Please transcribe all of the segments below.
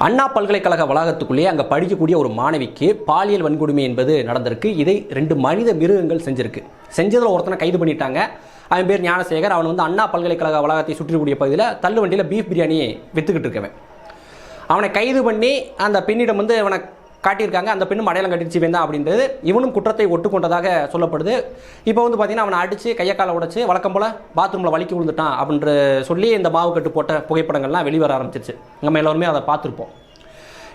அண்ணா பல்கலைக்கழக வளாகத்துக்குள்ளேயே அங்கே படிக்கக்கூடிய ஒரு மாணவிக்கு பாலியல் வன்கொடுமை என்பது நடந்திருக்கு. இதை 2 மனித மிருகங்கள் செஞ்சிருக்கு. செஞ்சதில் ஒருத்தனை கைது பண்ணிட்டாங்க. அவன் பேர் ஞானசேகர். அவன் வந்து அண்ணா பல்கலைக்கழக வளாகத்தை சுற்றிக்கூடிய பகுதியில் தள்ளு வண்டியில் பீஃப் பிரியாணி விற்றுக்கிட்டு இருக்கவன். அவனை கைது பண்ணி அந்த பெண்ணிடம் வந்து அவனை காட்டியிருக்காங்க. அந்த பெண்ணும் அடையாளம் கட்டிடுச்சு வேண்டாம் அப்படின்றது. இவனும் குற்றத்தை ஒட்டுக்கொண்டதாக சொல்லப்படுது. இப்போ வந்து பார்த்தீங்கன்னா அவனை அடித்து கையக்காலை உடைச்சு வழக்கம் போல் பாத்ரூமில் வலிக்கி விழுந்துட்டான் அப்படின்ற சொல்லி இந்த மாவு கட்டு போட்ட புகைப்படங்கள்லாம் வெளிவர ஆரம்பிச்சிருச்சு. நம்ம எல்லோருமே அதை பார்த்துருப்போம்.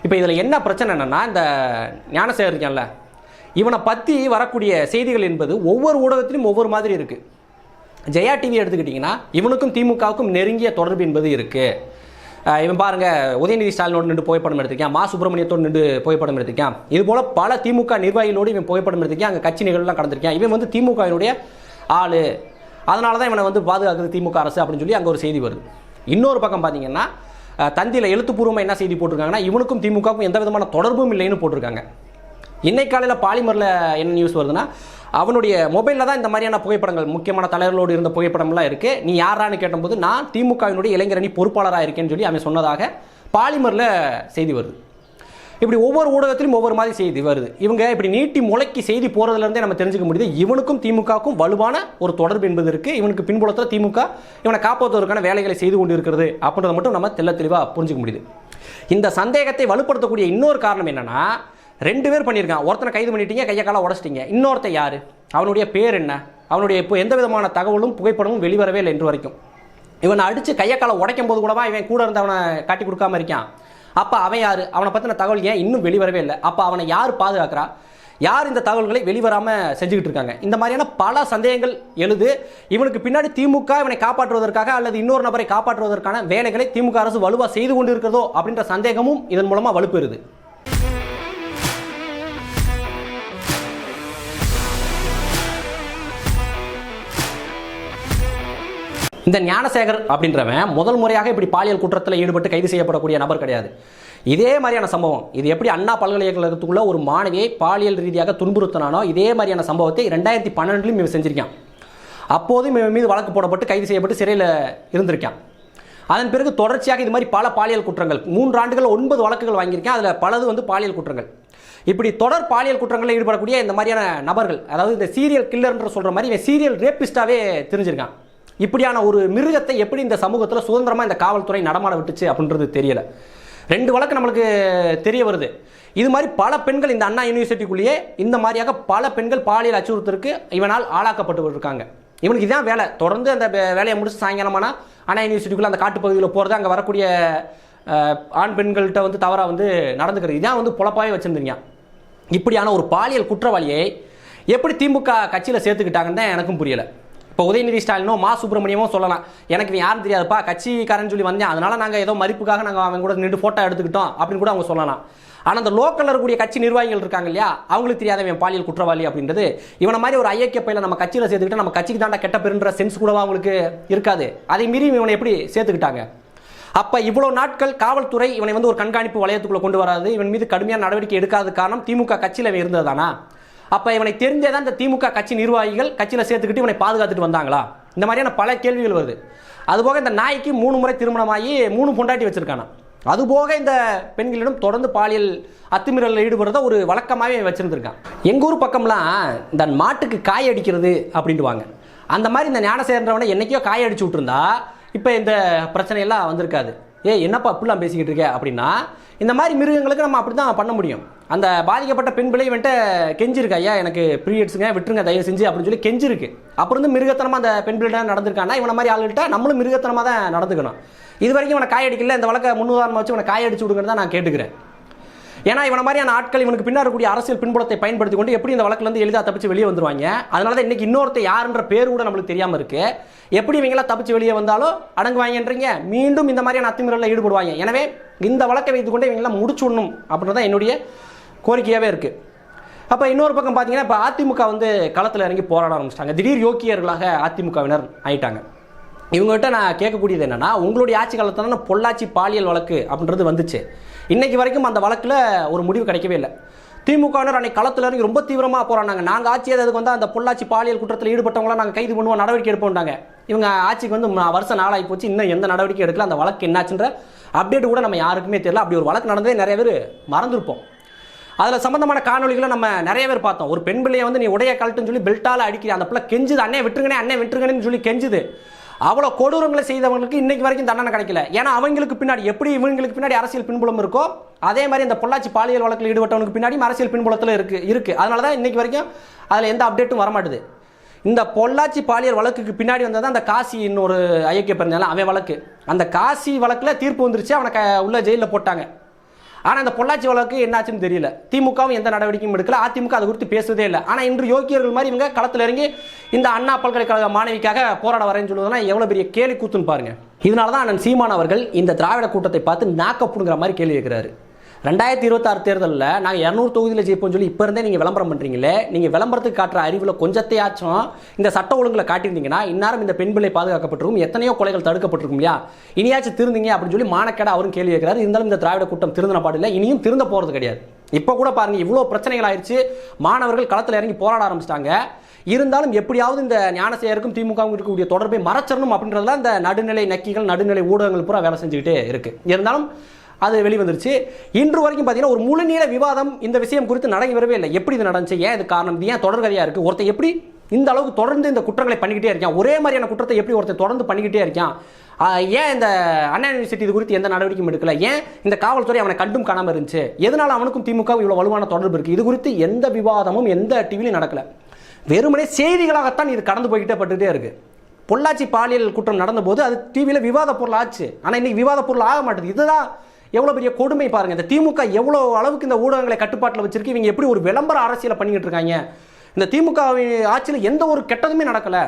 இப்போ இதில் என்ன பிரச்சனை என்னென்னா, இந்த ஞானசேகர் இருக்கான்ல, இவனை பற்றி வரக்கூடிய செய்திகள் என்பது ஒவ்வொரு ஊடகத்திலும் ஒவ்வொரு மாதிரி இருக்குது. ஜெயா டிவி எடுத்துக்கிட்டிங்கன்னா இவனுக்கும் திமுகவுக்கும் நெருங்கிய தொடர்பு என்பது இருக்குது. இவன் பாருங்கள், உதயநிதி ஸ்டாலினோடு நின்று புகைப்படம் எடுத்திருக்கான், மா சுப்பிரமணியத்தோடு நின்று புகைப்படம் எடுத்திருக்கான். இதுபோல் பல திமுக நிர்வாகிகளோடு இவன் புகைப்படம் எடுத்திருக்கான். அங்கே கட்சி நிகழ்வுலாம் கடந்திருக்கான். இவன் வந்து திமுகவினுடைய ஆள், அதனால தான் இவனை வந்து பாதுகாக்குது திமுக அரசு அப்படின்னு சொல்லி அங்கே ஒரு செய்தி வருது. இன்னொரு பக்கம் பார்த்தீங்கன்னா தந்தியில் எழுத்துப்பூர்வமாக என்ன செய்தி போட்டிருக்காங்கன்னா, இவனுக்கும் திமுகவுக்கும் எந்த விதமான தொடர்பும் இல்லைன்னு போட்டிருக்காங்க. இன்னைக்கு காலையில் பாலிமரில் என்ன நியூஸ் வருதுன்னா, அவனுடைய மொபைலில் தான் இந்த மாதிரியான புகைப்படங்கள், முக்கியமான தலைவர்களோடு இருந்த புகைப்படம்லாம் இருக்குது. நீ யாரான்னு கேட்டபோது நான் திமுகவினுடைய இளைஞரணி பொறுப்பாளராக இருக்கேன்னு சொல்லி அவன் சொன்னதாக பாலிமரில் செய்தி வருது. இப்படி ஒவ்வொரு ஊடகத்திலும் ஒவ்வொரு மாதிரி செய்தி வருது. இவங்க இப்படி நீட்டி முளைக்கி செய்தி போகிறதுலேருந்தே நம்ம தெரிஞ்சுக்க முடியுது இவனுக்கும் திமுகவுக்கும் வலுவான ஒரு தொடர்பு என்பது இருக்குது. இவனுக்கு பின்புலத்தில் திமுக இவனை காப்பாற்றுவதற்கான வேலைகளை செய்து கொண்டு இருக்கிறது அப்படின்றத மட்டும் நம்ம தெளிவாக புரிஞ்சுக்க முடியுது. இந்த சந்தேகத்தை வலுப்படுத்தக்கூடிய இன்னொரு காரணம் என்னென்னா, 2 பேர் பண்ணியிருக்கான். ஒருத்தனை கைது பண்ணிட்டீங்க, கையை காலை உடச்சிட்டீங்க. இன்னொருத்த யார், அவனுடைய பேர் என்ன, அவனுடைய இப்போ எந்த விதமான தகவலும் புகைப்படமும் வெளிவரவே இல்லை இன்று வரைக்கும். இவனை அடித்து கையை காலை உடைக்கும் போது கூடவா இவன் கூட இருந்து அவனை காட்டி கொடுக்காம இருக்கான். அப்போ அவன் யார், அவனை பற்றின தகவல் ஏன் இன்னும் வெளிவரவே இல்லை? அப்போ அவனை யார் பாதுகாக்கிறா, யார் இந்த தகவல்களை வெளிவராமல் செஞ்சுக்கிட்டு இருக்காங்க? இந்த மாதிரியான பல சந்தேகங்கள் எழுது. இவனுக்கு பின்னாடி திமுக இவனை காப்பாற்றுவதற்காக அல்லது இன்னொரு நபரை காப்பாற்றுவதற்கான வேலைகளை திமுக அரசு வலுவாக செய்து கொண்டு இருக்கிறதோ அப்படின்ற சந்தேகமும் இதன் மூலமாக வலுப்பெறுது. இந்த ஞானசேகர் அப்படின்றவன் முதல் முறையாக இப்படி பாலியல் குற்றத்தில் ஈடுபட்டு கைது செய்யப்படக்கூடிய நபர் கிடையாது. இதே மாதிரியான சம்பவம், இது எப்படி அண்ணா பல்கலைக்கழகத்துக்குள்ள ஒரு மாணவியை பாலியல் ரீதியாக துன்புறுத்தினானோ இதே மாதிரியான சம்பவத்தை 2012 இவன் செஞ்சிருக்கான். அப்போதும் இவன் மீது வழக்கு போடப்பட்டு கைது செய்யப்பட்டு சிறையில் இருந்திருக்கான். அதன் பிறகு தொடர்ச்சியாக இது மாதிரி பல பாலியல் குற்றங்கள் 3 ஆண்டுகள் 9 வழக்குகள் வாங்கியிருக்கேன். அதில் பலது வந்து பாலியல் குற்றங்கள். இப்படி தொடர் பாலியல் குற்றங்களில் ஈடுபடக்கூடிய இந்த மாதிரியான நபர்கள், அதாவது இந்த சீரியல் கில்லர்ன்ற சொல்கிற மாதிரி இவன் சீரியல் ரேப்பிஸ்டாகவே தெரிஞ்சிருக்கான். இப்படியான ஒரு மிருகத்தை எப்படி இந்த சமூகத்தில் சுதந்திரமாக இந்த காவல்துறை நடமாட விட்டுச்சு அப்படின்றது தெரியல. 2 வழக்கு நம்மளுக்கு தெரிய வருது. இது மாதிரி பல பெண்கள் இந்த அண்ணா யூனிவர்சிட்டிக்குள்ளேயே இந்த மாதிரியாக பல பெண்கள் பாலியல் அச்சுறுத்தலுக்கு இவனால் ஆளாக்கப்பட்டு இருக்காங்க. இவனுக்கு இதான் வேலை. தொடர்ந்து அந்த வேலையை முடிச்சு சாயங்காலமான அண்ணா யூனிவர்சிட்டிக்குள்ளே அந்த காட்டுப்பகுதியில் போகிறது, அங்கே வரக்கூடிய ஆண் பெண்கள்கிட்ட வந்து தவறாக வந்து நடந்துக்கிறது, இதான் வந்து பொழப்பாகவே வச்சுருந்தீங்க. இப்படியான ஒரு பாலியல் குற்றவாளியை எப்படி திமுக கட்சியில் சேர்த்துக்கிட்டாங்கன்னு தான் எனக்கும் புரியலை. இப்போ உதயநிதி ஸ்டாலினோ மா சுப்பிரமணியமோ சொல்லலாம், எனக்கு யாரும் தெரியாதுப்பா, கட்சிக்காரன்னு சொல்லி வந்தேன், அதனால நாங்கள் ஏதோ மதிப்புக்காக நாங்கள் அவங்க கூட நின்று ஃபோட்டோ எடுத்துக்கிட்டோம் அப்படின்னு கூட அவங்க சொல்லலாம். ஆனால் அந்த லோக்கலில் இருக்கக்கூடிய கட்சி நிர்வாகிகள் இருக்காங்க இல்லையா, அவங்களுக்கு தெரியாதவன் பாலியல் குற்றவாளி அப்படின்றது. இவனை மாதிரி ஒரு ஐயக்கிய பையில நம்ம கட்சியில் சேர்த்துக்கிட்டா நம்ம கட்சிக்கு தாண்டா கெட்ட பெருன்ற சென்ஸ் கூடவா அவங்களுக்கு இருக்காது. அதை மீறி இவனை எப்படி சேர்த்துக்கிட்டாங்க? அப்போ இவ்வளோ நாட்கள் காவல்துறை இவனை வந்து ஒரு கண்காணிப்பு வளையத்துக்குள்ளே கொண்டு வராது, இவன் மீது கடுமையான நடவடிக்கை எடுக்காத காரணம் திமுக கட்சியில் இவன் இருந்தது தானா? அப்போ இவனை தெரிஞ்சே தான் இந்த திமுக கட்சி நிர்வாகிகள் கட்சியில் சேர்த்துக்கிட்டு இவனை பாதுகாத்துட்டு வந்தாங்களா? இந்த மாதிரியான பல கேள்விகள் வருது. அதுபோக இந்த நாய்க்கு 3 முறை திருமணமாகி 3 பொண்டாட்டி வச்சிருக்கானா. அதுபோக இந்த பெண்களிடம் தொடர்ந்து பாலியல் அத்துமீறலில் ஈடுபடுறத ஒரு வழக்கமாகவே வச்சிருந்துருக்கான். எங்கள் ஊர் பக்கம்லாம் இந்த மாட்டுக்கு காய் அடிக்கிறது அப்படின்ட்டுவாங்க. அந்த மாதிரி இந்த ஞானசேகரவனை என்னைக்கோ காய் அடிச்சு விட்டுருந்தா இப்போ இந்த பிரச்சனையெல்லாம் வந்திருக்காது. என்னப்பா அப்படிலாம் பேசிக்கிட்டு இருக்க அப்படின்னா, இந்த மாதிரி மிருகங்களுக்கு நம்ம அப்படி தான் பண்ண முடியும். அந்த பாதிக்கப்பட்ட பெண் பிள்ளை வந்துட்டு கெஞ்சிருக்கு, ஐயா எனக்கு பீரியட்ஸுங்க விட்டுருங்க தயவு செஞ்சு அப்படின்னு சொல்லி கெஞ்சிருக்கு. அப்புறம் வந்து மிருகத்தனமாக அந்த பெண் பிள்ளை நடந்திருக்காங்கன்னா இவனை மாதிரி ஆளுகிட்ட நம்மளும் மிருகத்தனமாக தான் நடந்துக்கணும். இது வரைக்கும் இவனை காயடிக்கல, இந்த வழக்கை முன்னுதாரணமாக வச்சு இவனை காயடிச்சு விடுங்கன்னு தான் நான் கேட்டுக்கிறேன். ஏன்னா இவனை மாதிரியான ஆட்கள் இவனுக்கு பின்னாடி இருக்கக்கூடிய அரசியல் பின்புலத்தை பயன்படுத்தி கொண்டு எப்படி இந்த வழக்குலேருந்து எளிதாக தப்பிச்சு வெளியே வந்துருவாங்க. அதனால தான் இன்னைக்கு இன்னொருத்த யாருன்ற பேர் கூட நம்மளுக்கு தெரியாமல் இருக்கு. எப்படி இவங்களாம் தப்பிச்சு வெளியே வந்தாலும் அடங்குவாங்கன்றீங்க, மீண்டும் இந்த மாதிரியான அத்துமீறலில் ஈடுபடுவாங்க. எனவே இந்த வழக்கை வைத்துக்கொண்டு இவங்களாம் முடிச்சு விடணும் அப்படின்றதான் என்னுடைய கோரிக்கையாகவே இருக்குது. அப்போ இன்னொரு பக்கம் பார்த்தீங்கன்னா, இப்போ அதிமுக வந்து களத்தில் இறங்கி போராட ஆரம்பிச்சிட்டாங்க. திடீர் யோக்கியர்களாக அதிமுகவினர் ஆயிட்டாங்க. இவங்ககிட்ட நான் கேட்கக்கூடியது என்னென்னா, உங்களுடைய ஆட்சி காலத்தில் பொள்ளாச்சி பாலியல் வழக்கு அப்படின்றது வந்துச்சு. இன்றைக்கு வரைக்கும் அந்த வழக்கில் ஒரு முடிவு கிடைக்கவே இல்லை. திமுகவினர் அன்னைக்கு களத்தில் இறங்கி ரொம்ப தீவிரமாக போராடினாங்க. நாங்கள் ஆட்சி அதுக்கு வந்து அந்த பொள்ளாச்சி பாலியல் குற்றத்தில் ஈடுபட்டவங்களாம் நாங்கள் கைது பண்ணுவோம், நடவடிக்கை எடுப்போம்ட்டாங்க. இவங்க ஆட்சிக்கு வந்து வருஷம் நாளாகி போச்சு, இன்னும் எந்த நடவடிக்கை எடுக்கல. அந்த வழக்கு என்னாச்சுன்ற அப்டேட் கூட நம்ம யாருக்குமே தெரியல. அப்படி ஒரு வழக்கு நடந்ததே நிறைய பேர் மறந்துருப்போம். அதில் சம்பந்தமான காணொலிகளை நம்ம நிறைய பேர் பார்த்தோம். ஒரு பெண் பிள்ளையை வந்து நீ உடைய கழட்டுன்னு சொல்லி பெல்ட்டால் அடிக்கிற அந்த பிள்ளை கெஞ்சுது, அண்ணே விட்டுருங்கண்ணே அண்ணே விட்டுருங்கன்னு சொல்லி கெஞ்சுது. அவ்வளோ கொடூரங்களை செய்தவங்களுக்கு இன்னைக்கு வரைக்கும் தண்டனை கிடைக்கல. ஏன்னா அவங்களுக்கு பின்னாடி எப்படி இவங்களுக்கு பின்னாடி அரசியல் பின்புலம் இருக்கோ அதே மாதிரி இந்த பொள்ளாச்சி பாலியல் வழக்கில் ஈடுபட்டவனுக்கு பின்னாடி அரசியல் பின்புலத்தில் இருக்கு. அதனால தான் இன்னைக்கு வரைக்கும் அதில் எந்த அப்டேட்டும் வரமாட்டுது. இந்த பொள்ளாச்சி பாலியல் வழக்குக்கு பின்னாடி வந்தது அந்த காசி இன்னொரு ஐக்கிய பெருந்தாலும் அவன் வழக்கு. அந்த காசி வழக்கில் தீர்ப்பு வந்துருச்சு, அவனை உள்ள ஜெயிலில் போட்டாங்க. ஆனால் இந்த பொள்ளாச்சி வழக்கு என்னாச்சுன்னு தெரியல. திமுகவும் எந்த நடவடிக்கையும் எடுக்கல, அதிமுக அது குறித்து பேசுவதே இல்லை. ஆனால் இன்று யோக்கியர்கள் மாதிரி இவங்க களத்தில் இறங்கி இந்த அண்ணா பல்கலைக்கழக மாணவிக்காக போராட வரேன்னு சொல்லுவதுனா எவ்வளோ பெரிய கேலி கூத்துன்னு பாருங்க. இதனால தான் அண்ணன் சீமான் அவர்கள் இந்த திராவிட கூட்டத்தை பார்த்து நாக்கப்புடுங்கிற மாதிரி கேள்வி கேட்கிறாரு. 2026 தேர்தலில் நாங்கள் 200 தொகுதியில் ஜெயிப்போம் சொல்லி இப்போ இருந்தே நீங்கள் விளம்பரம் பண்ணுறீங்களே, நீங்கள் விளம்பரத்துக்கு காட்டுற அறிவில் கொஞ்சத்தையாச்சும் இந்த சட்ட ஒழுங்குல காட்டியிருந்தீங்கன்னா இந்நேரம் இந்த பெண் பிள்ளை பாதுகாக்கப்பட்டிருக்கும், எத்தனையோ கொலைகள் தடுக்கப்பட்டிருக்கும் இல்லையா? இனியாச்சும் திருந்தீங்க அப்படின்னு சொல்லி மானக்கேட அவரும் கேள்வி கேட்கிறாரு. இருந்தாலும் இந்த திராவிட கூட்டம் திருந்தின பாடில்லை, இனியும் திருந்த போகிறது கிடையாது. இப்போ கூட பாருங்க, இவ்வளோ பிரச்சனைகள் ஆயிடுச்சு, மாணவர்கள் களத்தில் இறங்கி போராட ஆரம்பிச்சிட்டாங்க. இருந்தாலும் எப்படியாவது இந்த ஞானசேகருக்கும் திமுகவுக்கும் இருக்கக்கூடிய தொடர்பை மறைச்சிடணும் அப்படின்றதுல இந்த நடுநிலை நக்கிகள் நடுநிலை ஊடகங்கள் பூரா வேலை செஞ்சுக்கிட்டே இருக்கு. இருந்தாலும் அது வெளிவந்துருச்சு. இன்று வரைக்கும் பார்த்தீங்கன்னா ஒரு முழுநீள விவாதம் இந்த விஷயம் குறித்து நடந்து வரவே இல்லை. எப்படி இது நடந்துச்சு, ஏன் இது காரணம், இது ஏன் தொடர்கதையாக இருக்குது, ஒருத்தர் எப்படி இந்த அளவுக்கு தொடர்ந்து இந்த குற்றங்களை பண்ணிக்கிட்டே இருக்கான், ஒரே மாதிரியான குற்றத்தை எப்படி ஒருத்தர் தொடர்ந்து பண்ணிக்கிட்டே இருக்கான், ஏன் இந்த அண்ணா யூனிவர்சிட்டி இது குறித்து எந்த நடவடிக்கையும் எடுக்கல, ஏன் இந்த காவல்துறை அவனை கண்டும் காணாமல் இருந்துச்சு, எதனால அவனுக்கும் திமுக இவ்வளோ வலுவான தொடர்பு இருக்குது, இது குறித்து எந்த விவாதமும் எந்த டிவிலையும் நடக்கல. வெறுமனே செய்திகளாகத்தான் இது கடந்து போய்கிட்டே பட்டுகிட்டே இருக்கு. பொள்ளாச்சி பாலியல் குற்றம் நடந்தபோது அது டிவியில் விவாத பொருள் ஆச்சு, ஆனால் இன்னைக்கு விவாத பொருள் ஆக மாட்டேது. இதுதான் எவ்வளோ பெரிய கொடுமை பாருங்க. இந்த திமுக எவ்வளோ அளவுக்கு இந்த ஊடகங்களை கட்டுப்பாட்டில் வச்சிருக்கு, இவங்க எப்படி ஒரு விளம்பர அரசியலை பண்ணிக்கிட்டு இருக்காங்க. இந்த திமுக ஆட்சியில் எந்த ஒரு கெட்டதுமே நடக்கலை.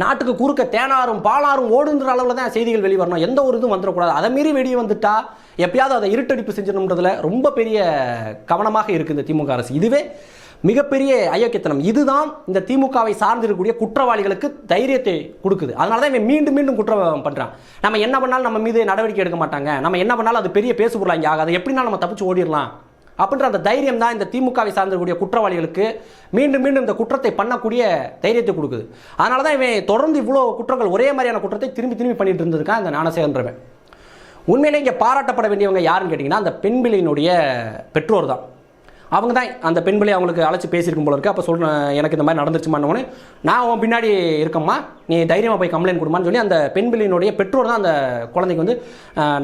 நாட்டுக்கு குறுக்க தேனாரும் பாலாரும் ஓடுன்ற அளவில் தான் செய்திகள் வெளிவரணும், எந்த ஒரு இதுவும் வந்துடக்கூடாது. அதை மீறி வெளியே வந்துட்டா எப்பயாவது அதை இருட்டடிப்பு செஞ்சிடணுன்றதுல ரொம்ப பெரிய கவனமாக இருக்குது இந்த திமுக அரசு. இதுவே மிகப்பெரிய அயோக்கியத்தனம். இதுதான் இந்த திமுகவை சார்ந்திருக்கக்கூடிய குற்றவாளிகளுக்கு தைரியத்தை கொடுக்குது. அதனால தான் இவன் மீண்டும் மீண்டும் குற்றம் பண்ணுறான். நம்ம என்ன பண்ணாலும் நம்ம மீது நடவடிக்கை எடுக்க மாட்டாங்க, நம்ம என்ன பண்ணாலும் அது பெரிய பேசுபொருள் இங்கே ஆகாது, எப்படின்னா நம்ம தப்பிச்சு ஓடிடலாம் அப்படின்ற அந்த தைரியம் தான் இந்த திமுகவை சார்ந்திருக்கக்கூடிய குற்றவாளிகளுக்கு மீண்டும் மீண்டும் இந்த குற்றத்தை பண்ணக்கூடிய தைரியத்தை கொடுக்குது. அதனால தான் இவன் தொடர்ந்து இவ்வளோ குற்றங்கள் ஒரே மாதிரியான குற்றத்தை திரும்பி திரும்பி பண்ணிட்டு இருந்திருக்கான் இந்த ஞானசேகரன்றவன். உண்மையிலே இங்கே பாராட்டப்பட வேண்டியவங்க யாருன்னு கேட்டிங்கன்னா அந்த பெண் பிள்ளையினுடைய பெற்றோர் தான். அவங்க தான் அந்த பெண் பிள்ளை அவங்களுக்கு அழைச்சி பேசியிருக்கும் போல இருக்குது. அப்போ சொல்கிறேன், எனக்கு இந்த மாதிரி நடந்துருச்சுமான்னு, நான் உன் பின்னாடி இருக்கம்மா, நீ தைரியமாக போய் கம்ப்ளைண்ட் கொடுமான்னு சொல்லி அந்த பெண் பிள்ளையினுடைய பெற்றோர் தான் அந்த குழந்தைக்கு வந்து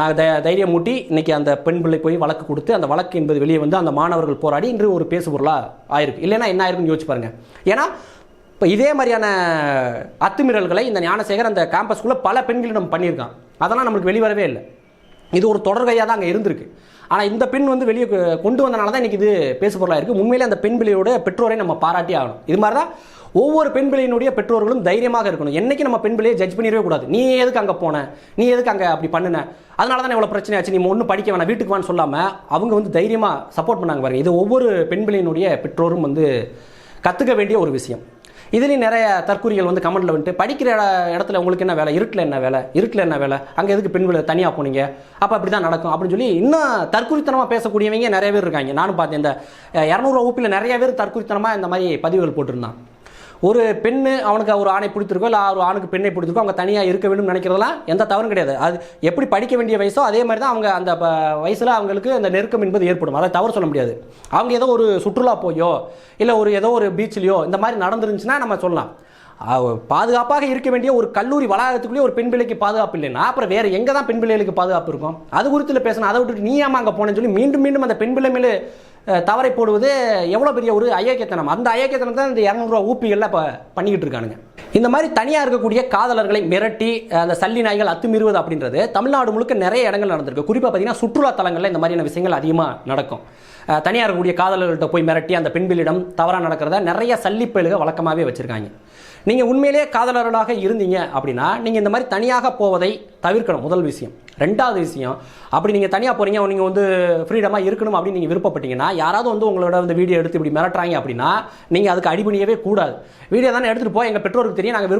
நான் தைரியம் மூட்டி இன்றைக்கி அந்த பெண் பிள்ளை போய் வழக்கு கொடுத்து அந்த வழக்கு என்பது வெளியே வந்து அந்த மாணவர்கள் போராடி இன்று ஒரு பேசுபொருளாக ஆயிருக்கு. இல்லைன்னா என்ன ஆயிருக்குன்னு யோசிச்சு பாருங்கள். ஏன்னா இப்போ இதே மாதிரியான அத்துமீறல்களை இந்த ஞானசேகர் அந்த கேம்பஸ்குள்ளே பல பெண்களிடம் பண்ணியிருக்கான். அதெல்லாம் நம்மளுக்கு வெளிவரவே இல்லை. இது ஒரு தொடர்கையாக தான் அங்கே இருந்திருக்கு. ஆனால் இந்த பெண் வந்து வெளியே கொண்டு வந்தனால தான் இன்றைக்கி இது பேசுபொருளாக இருக்குது. உண்மையிலே அந்த பெண் பிள்ளையோட பெற்றோரை நம்ம பாராட்டி ஆகணும். இது மாதிரி தான் ஒவ்வொரு பெண் பிள்ளையினுடைய பெற்றோர்களும் தைரியமாக இருக்கணும். என்றைக்கு நம்ம பெண் பிள்ளையை ஜட்ஜ் பண்ணிடவே கூடாது. நீ எதுக்கு அங்கே போன, நீ எதுக்கு அங்கே அப்படி பண்ணின, அதனால தான் இவ்வளோ பிரச்சனை ஆச்சு, நீ ஒன்றும் படிக்க வேணாம் வீட்டுக்கு வான்னு சொல்லாமல் அவங்க வந்து தைரியமாக சப்போர்ட் பண்ணாங்க பாருங்க. இது ஒவ்வொரு பெண் பிள்ளையினுடைய பெற்றோரும் வந்து கற்றுக்க வேண்டிய ஒரு விஷயம். இதுலேயும் நிறைய தற்கூரிகள் வந்து கமெண்ட்டில் வந்துட்டு படிக்கிற இடத்துல உங்களுக்கு என்ன வேலை, இருட்டில் என்ன வேலை, இருட்டில் என்ன வேலை, அங்கே எதுக்கு பெண்களை தனியாக போனீங்க, அப்போ அப்படி தான் நடக்கும் அப்படின்னு சொல்லி இன்னும் தற்கூரித்தனமாக பேசக்கூடியவங்க நிறைய பேர் இருக்காங்க. நானும் பார்த்தேன், இந்த 200 வகுப்பில் நிறைய பேர் தற்கூரித்தனமாக இந்த மாதிரி பதிவுகள் போட்டிருந்தான். ஒரு பெண்ணு அவனுக்கு ஒரு ஆணை பிடித்திருக்கோ இல்லை ஒரு ஆணுக்கு பெண்ணை பிடிச்சிருக்கோ, அவங்க தனியாக இருக்க வேண்டும் நினைக்கிறதெல்லாம் எந்த தவறும் கிடையாது. அது எப்படி படிக்க வேண்டிய வயசோ அதே மாதிரி தான் அவங்க அந்த வயசில் அவங்களுக்கு அந்த நெருக்கம் என்பது ஏற்படும். அதை தவறு சொல்ல முடியாது. அவங்க ஏதோ ஒரு சுற்றுலா போயோ இல்லை ஒரு ஏதோ ஒரு பீச்சிலையோ இந்த மாதிரி நடந்துருந்துச்சுன்னா நம்ம சொல்லலாம். பாதுகாப்பாக இருக்க வேண்டிய ஒரு கல்லூரி வளாகத்துக்குள்ளேயே ஒரு பெண் பிள்ளைக்கு பாதுகாப்பு இல்லைன்னா அப்புறம் வேறு எங்கே தான் பெண் பிள்ளைகளுக்கு பாதுகாப்பு இருக்கும்? அது குறித்து பேசணும். அதை விட்டுட்டு நீ ஏமா அங்கே போனேன்னு சொல்லி மீண்டும் மீண்டும் அந்த பெண் பிள்ளை மேலே தவறை போடுவது எவ்வளோ பெரிய ஒரு அயோக்கியத்தனம். அந்த அயோக்கியத்தனம் தான் இந்த 200 ரூபா ஊப்பிகளில் இப்போ பண்ணிக்கிட்டு இருக்கானுங்க. இந்த மாதிரி தனியாக இருக்கக்கூடிய காதலர்களை மிரட்டி அந்த சல்லி நாய்கள் அத்துமீறுவது அப்படின்றது தமிழ்நாடு முழுக்க நிறைய இடங்கள் நடந்திருக்கு. குறிப்பாக பார்த்தீங்கன்னா சுற்றுலா தலங்களில் இந்த மாதிரியான விஷயங்கள் அதிகமாக நடக்கும். தனியாக இருக்கக்கூடிய காதலர்கள்ட்ட போய் மிரட்டி அந்த பெண்களிடம் தவறாக நடக்கிறத நிறைய சல்லிப்பயலுக வழக்கமாகவே வச்சுருக்காங்க. நீங்கள் உண்மையிலே காதலர்களாக இருந்தீங்க அப்படின்னா நீங்கள் இந்த மாதிரி தனியாக போவதை தவிர்க்கணும். முதல் விஷயம். ரெண்டாவது விஷயம், அப்படி நீங்கள் தனியாக போகிறீங்க, நீங்கள் வந்து ஃப்ரீடமாக இருக்கணும் அப்படின்னு நீங்கள் விருப்பப்பட்டீங்கன்னா, யாராவது வந்து உங்களோட வந்து வீடியோ எடுத்து இப்படி மிரட்டுறாங்க அப்படின்னா நீங்கள் அதுக்கு அடிபணியவே கூடாது. வீடியோ தானே எடுத்துகிட்டு போய் எங்கள் பெற்றோருக்கு தெரியும், நாங்கள்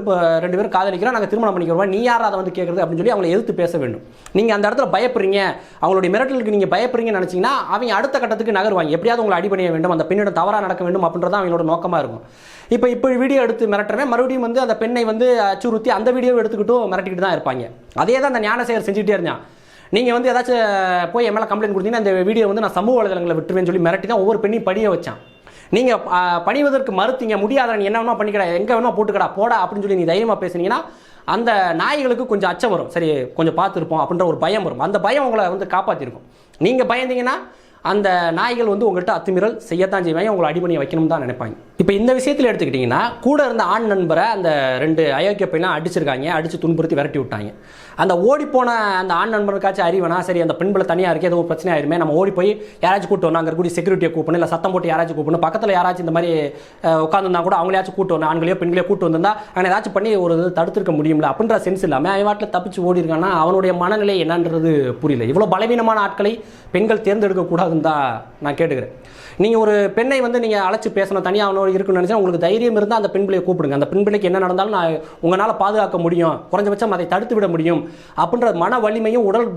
ரெண்டு பேரும் காதலிக்கிறோம், நாங்கள் திருமணம் பண்ணிக்கிறோம், நீ யார் அதை வந்து கேட்குறது அப்படின்னு சொல்லி அவங்களை எதிர்த்து பேச வேண்டும். நீங்கள் அந்த இடத்துல பயப்படுறீங்க, அவங்களுடைய மிரட்டலுக்கு நீங்கள் பயப்படுறீங்கன்னு நினச்சிங்கன்னா அவங்க அடுத்த கட்டத்துக்கு நகருவாங்க. எப்படியாவது உங்களை அடிபணிய வேண்டும், அந்த பெண்ணிடம் தவறாக நடக்க வேண்டும் அப்படின்றது அவங்களோட நோக்கமாக இருக்கும். இப்போ வீடியோ எடுத்து மிரட்டுறவன் மறுபடியும் வந்து அந்த பெண்ணை வந்து அச்சுறுத்தி அந்த வீடியோவை எடுத்துக்கிட்டும் மிரட்டிக்கிட்டு தான் இருப்பாங்க. அதே தான் அந்த ஞானசேகர் செஞ்சுக்கிட்டே இருந்தான். நீங்கள் வந்து ஏதாச்சும் போய் என் மேலே கம்ப்ளைண்ட் கொடுத்தீங்கன்னா அந்த வீடியோ வந்து நான் சமூக வலைதளங்களை விட்டுருவேன்னு சொல்லி மிரட்டி தான் ஒவ்வொரு பெண்ணையும் படிய வச்சான். நீங்கள் பணிவதற்கு மறுத்தீங்க, முடியாத நீ என்ன வேணா பண்ணிக்கடா, எங்கே வேணா போட்டுக்கடா போடா அப்படின்னு சொல்லி நீ தைரியமாக பேசுனீங்கன்னா அந்த நாய்களுக்கு கொஞ்சம் அச்சம் வரும். சரி கொஞ்சம் பார்த்துருப்போம் அப்படின்ற ஒரு பயம் வரும். அந்த பயம் உங்களை வந்து காப்பாற்றிருக்கும். நீங்கள் பயந்தீங்கன்னா அந்த நாய்கள் வந்து உங்கள்கிட்ட அத்துமீறல் செய்யத்தான் செய்வாங்க, உங்களை அடிபணியை வைக்கணும் தான் நினைப்பாங்க. இப்போ இந்த விஷயத்தில் எடுத்துக்கிட்டிங்கன்னா கூட இருந்த ஆண் நண்பரை அந்த 2 அயோக்கிய பையெல்லாம் அடிச்சிருக்காங்க, அடித்து துன்புறுத்தி விரட்டி விட்டாங்க. அந்த ஓடிப்போன அந்த ஆண் நண்பருக்காச்சும் அறிவனா, சரி அந்த பெண்பிள்ளை தனியாக இருக்குது, ஏதோ ஒரு பிரச்சனை ஆயிருமே, நம்ம ஓடி போய் யாராச்சும் கூட்டு வரணும், அங்கே கூடிய செக்யூரிட்டியை கூப்பிடணும், இல்லை சத்தம் போட்டு யாராச்சும் கூப்பிடணும், பக்கத்தில் யாராச்சும் இந்த மாதிரி உட்காந்துருந்தா கூட அவங்களையாச்சும் கூட்டு வரணும், ஆண்களையோ பெண்களையோ கூட்டு வந்திருந்தா அவனை ஏதாச்சும் பண்ணி ஒரு தடுத்திருக்க முடியும்ல அப்படின்ற சென்ஸ் இல்லாமல் அவன் வாட்டில் தப்பிச்சு ஓடி இருக்கான்னா அவனுடைய மனநிலை என்னன்றது புரியல. இவ்வளோ பலவீனமான ஆட்களை பெண்கள் தேர்ந்தெடுக்கக்கூடாதுன்னு தான் நான் கேட்டுக்கிறேன். நீங்கள் ஒரு பெண்ணை வந்து நீங்கள் அழைச்சி பேசணும், தனியாக அவனோட இருக்குன்னு நினச்சா உங்களுக்கு தைரியம் இருந்தால் அந்த பெண் பிள்ளையை கூப்பிடுங்க. அந்த பெண் பிள்ளைக்கு என்ன நடந்தாலும் நான் உங்களால் பாதுகாக்க முடியும், குறைஞ்சபட்சம் அதை தடுத்து விட முடியும் அப்படின்ற மன வலிமையும் உடல்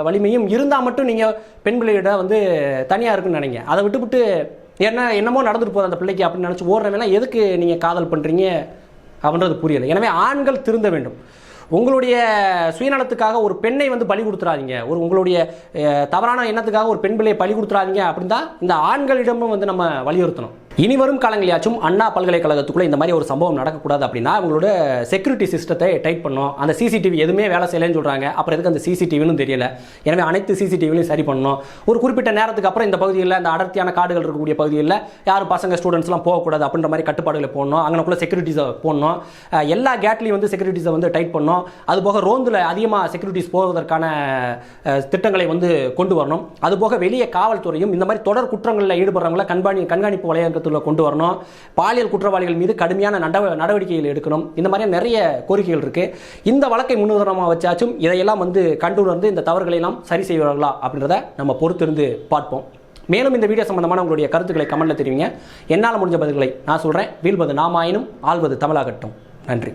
வலிமையும் இருந்தால் மட்டும் நீங்கள் பெண் பிள்ளையிட வந்து தனியாக இருக்குன்னு நினைங்க. அதை விட்டுவிட்டு என்னமோ நடந்துட்டு போகுது அந்த பிள்ளைக்கு அப்படின்னு நினச்சி ஓடுறவனா எதுக்கு நீங்கள் காதல் பண்ணுறீங்க அப்படின்றது புரியலை. எனவே ஆண்கள் திருந்த வேண்டும். உங்களுடைய சுயநலத்துக்காக ஒரு பெண்ணை வந்து பலி கொடுத்துறாதீங்க, உங்களுடைய தவறான எண்ணத்துக்காக ஒரு பெண் பிள்ளையை பலி கொடுத்துறாதீங்க அப்படின்னு தான் இந்த ஆண்களிடமும் வந்து நம்ம வலியுறுத்தணும். இனி வரும் காலங்களிலாச்சும் அண்ணா பல்கலைக்கழகத்துக்குள்ளே இந்த மாதிரி ஒரு சம்பவம் நடக்கக்கூடாது அப்படின்னா அவங்களோட செக்யூரிட்டி சிஸ்டத்தை டைட் பண்ணணும். அந்த சிசிடிவி எதுவுமே வேலை செய்யலைன்னு சொல்கிறாங்க, அப்புறம் எதுக்கு அந்த சிசிடிவின்னு தெரியல. எனவே அனைத்து சிசிடிவிலையும் சரி பண்ணணும். ஒரு குறிப்பிட்ட நேரத்துக்கு அப்புறம் இந்த பகுதியில் இந்த அடர்த்தியான காடுகள் இருக்கக்கூடிய பகுதிகளில் யாரும் பசங்க ஸ்டூடெண்ட்ஸ்லாம் போகக்கூடாது அப்படின்ற மாதிரி கட்டுப்பாடுகளை போடணும். அங்கனக்குள்ளே செக்யூரிட்டிஸை போடணும். எல்லா கேட்லையும் வந்து செக்யூரிட்டிஸை வந்து டைட் பண்ணணும். அதுபோக ரோந்தில் அதிகமாக செக்யூரிட்டிஸ் போவதற்கான திட்டங்களை வந்து கொண்டு வரணும். அதுபோக வெளியே காவல்துறையும் இந்த மாதிரி தொடர் குற்றங்களில் ஈடுபடுறவங்களை கண்காணிப்பு வளையங்கள் கொண்டு வரணும். பாலியல் குற்றவாளிகள் மீது கடுமையான நடவடிக்கைகள் எடுக்கணும். இந்த மாதிரி நிறைய கோரிக்கைகள் இருக்கு. இந்த வழக்கை முன்னுதாரணமாக வச்சாச்சும் இதையெல்லாம் வந்து கண்டுணர்ந்து இந்த தவறுகளை எல்லாம் சரி செய்வார்களா அப்படின்றத நம்ம பொறுத்திருந்து பார்ப்போம். மேலும் இந்த வீடியோ சம்பந்தமான உங்களுடைய கருத்துக்களை கமெண்ட்ல தெரிவிங்க. என்னால் முடிஞ்ச பதில்களை நான் சொல்றேன். வீழ்வது நாமாயினும் ஆள்வது தமிழாகட்டும். நன்றி.